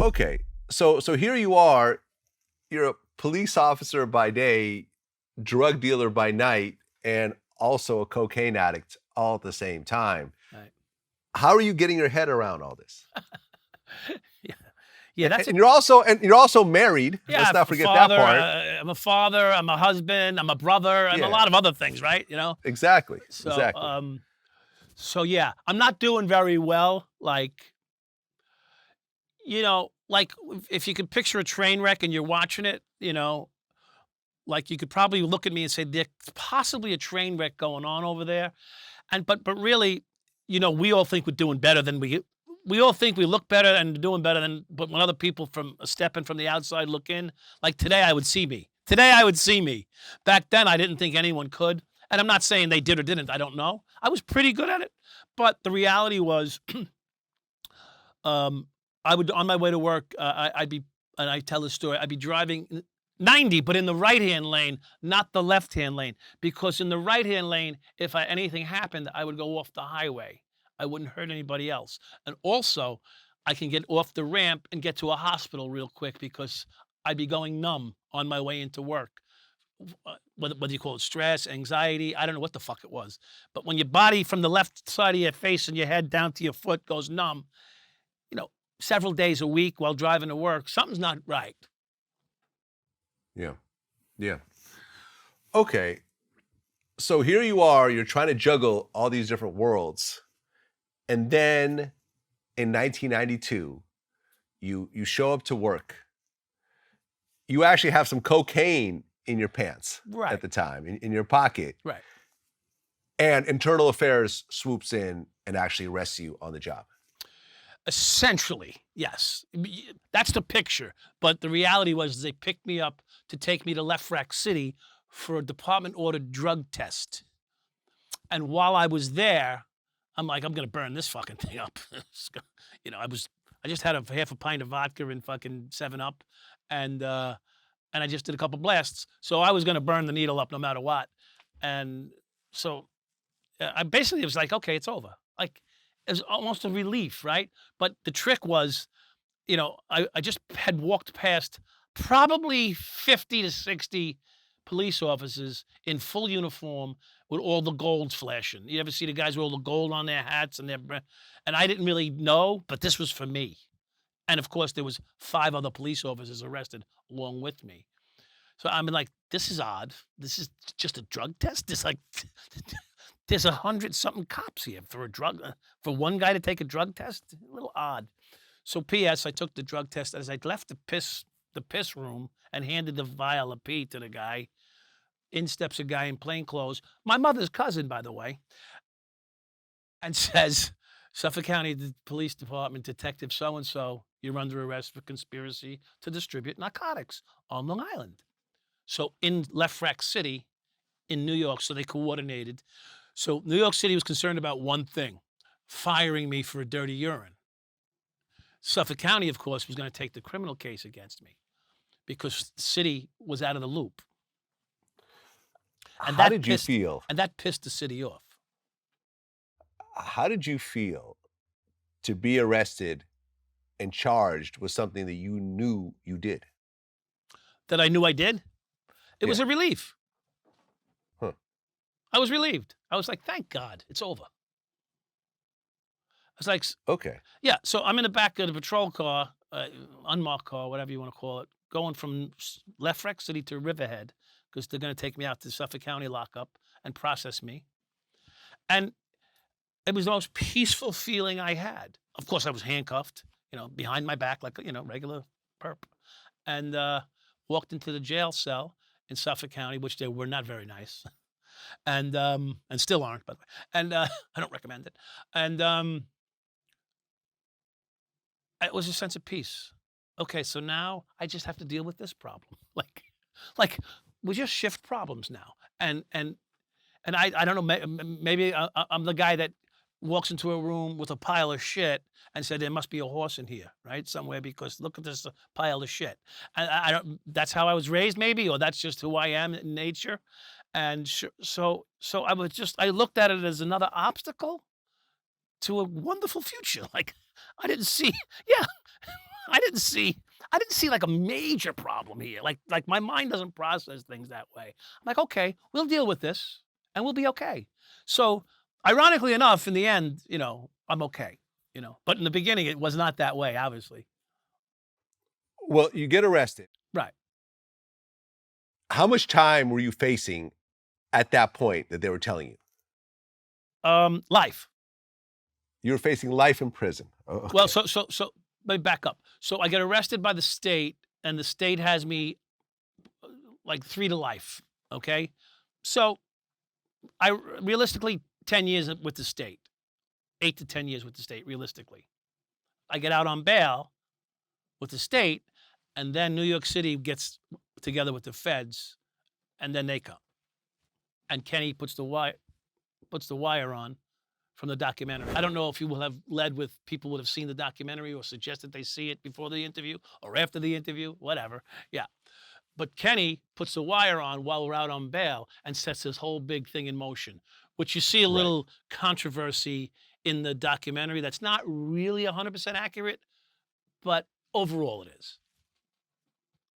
Okay. So here you are, you're a police officer by day, drug dealer by night, and also a cocaine addict all at the same time. Right. How are you getting your head around all this? Yeah. Yeah, that's a And you're also married. yeah, Let's not a forget that father, part. I'm a father, I'm a husband, I'm a brother, I'm a Yeah, lot of other things, right? exactly. So, Exactly. yeah, I'm not doing very well. Like if you could picture a train wreck and you're watching it, like you could probably look at me and say there's possibly a train wreck going on over there. And but really, we all think we're doing better than we all think we look better and doing better than, but when other people from stepping from the outside look in, like today I would see me. Today I would see me. Back then I didn't think anyone could. And I'm not saying they did or didn't. I don't know. I was pretty good at it. But the reality was um I would, on my way to work, I'd be, and I tell this story, I'd be driving 90, but in the right hand lane, not the left hand lane. Because in the right hand lane, if anything happened, I would go off the highway. I wouldn't hurt anybody else. And also, I can get off the ramp and get to a hospital real quick because I'd be going numb on my way into work. What do you call it? Stress, anxiety. I don't know what the fuck it was. But when your body from the left side of your face and your head down to your foot goes numb, you know, several days a week while driving to work, something's not right. Yeah. Yeah. Okay. So here you are, you're trying to juggle all these different worlds. And then in 1992, you show up to work. You actually have some cocaine in your pants Right. at the time, in your pocket. Right. And internal affairs swoops in and actually arrests you on the job. Essentially, yes. That's the picture. But the reality was they picked me up to take me to Left Rack City for a department ordered drug test. And while I was there, I'm like, I'm gonna burn this fucking thing up. I just had a half a pint of vodka and fucking 7 Up, and I just did a couple blasts. So I was gonna burn the needle up no matter what. And so I basically it was like, okay, it's over. Like it was almost a relief, right? But the trick was, I just had walked past probably 50 to 60 police officers in full uniform with all the golds flashing. You ever see the guys with all the gold on their hats and and I didn't really know, but this was for me. And of course, there was 5 other police officers arrested along with me. So I'm like, this is odd. This is just a drug test. There's like, there's 100 something cops here for a drug, for one guy to take a drug test. A little odd. So, P.S. I took the drug test as I left the piss room and handed the vial of pee to the guy. In steps a guy in plain clothes, my mother's cousin, by the way, and says, "Suffolk County Police Department Detective so and so, you're under arrest for conspiracy to distribute narcotics on Long Island." So in Left Rack City in New York, so they coordinated. So New York City was concerned about one thing: firing me for a dirty urine. Suffolk County, of course, was going to take the criminal case against me because the city was out of the loop, and How did you feel? that pissed the city off. How did you feel to be arrested and charged with something that you knew you did? That I knew I did. It was Yeah. a relief. Huh. I was relieved. I was like, "Thank God, it's over." I was like, Okay. yeah. So I'm in the back of the patrol car, unmarked car, whatever you want to call it, going from Left Rack City to Riverhead because they're going to take me out to Suffolk County lockup and process me. And it was the most peaceful feeling I had. Of course, I was handcuffed, behind my back like regular perp, and walked into the jail cell in Suffolk County, which they were not very nice, and still aren't, by the way. And I don't recommend it. And it was a sense of peace. Okay, so now I just have to deal with this problem. Like we just shift problems now, and I don't know, maybe I'm the guy that walks into a room with a pile of shit and said there must be a horse in here, right, somewhere because look at this pile of shit. And I don't. That's how I was raised, maybe, or that's just who I am in nature. And so I looked at it as another obstacle to a wonderful future. Like I didn't see, yeah. I didn't see like a major problem here. Like my mind doesn't process things that way. I'm like, okay, we'll deal with this and we'll be okay. So ironically enough, in the end, I'm okay. But in the beginning, it was not that way, obviously. Well, you get arrested. Right. How much time were you facing at that point that they were telling you? Life. You were facing life in prison. Oh, Well, okay. so let me back up. So I get arrested by the state, and the state has me like 3 to life. Okay. So realistically 10 years with the state, 8 to 10 years with the state, realistically. I get out on bail with the state, and then New York City gets together with the feds, and then they come. And Kenny puts the wire on from the documentary. I don't know if you will have led with people would have seen the documentary or suggested they see it before the interview or after the interview, whatever. Yeah. But Kenny puts the wire on while we're out on bail and sets this whole big thing in motion, which you see a Right. little controversy in the documentary that's not really 100% accurate, but overall it is.